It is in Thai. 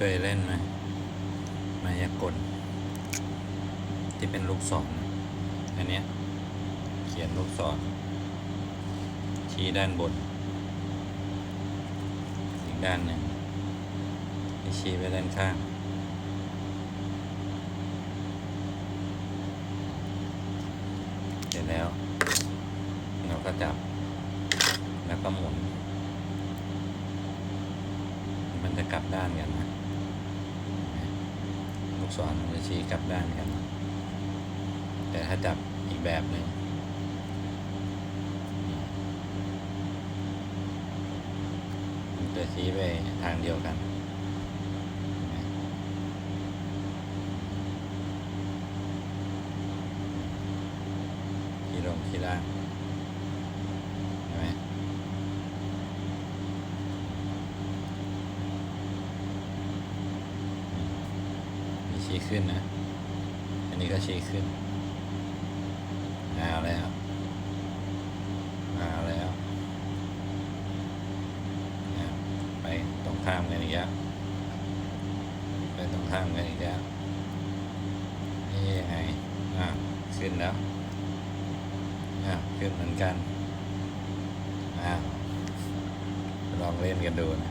เคยเล่นไหมมายากลที่เป็นลูกศรอันเนี้ยเขียนลูกศรชี้ด้านบนอีกด้านหนึ่งให้ชี้ไปด้านข้างเสร็จแล้วเราก็จับแล้วก็หมุนมันจะกลับด้านกันนะลูกศรมันจะชี้กลับด้านกันแต่ถ้าจับอีกแบบหนึ่งมันจะชี้ไปทางเดียวกันชี้ลงชี้ล่างเห็นไหมมีชี้ขึ้นนะอันนี้ก็ชี้ขึ้นเอาแล้วไปตรงข้ามกันอีกแล้วไปตรงข้ามกันอีกแล้วนี่ยังไงขึ้นแล้วขึ้นเหมือนกันลองเล่นกันดูนะ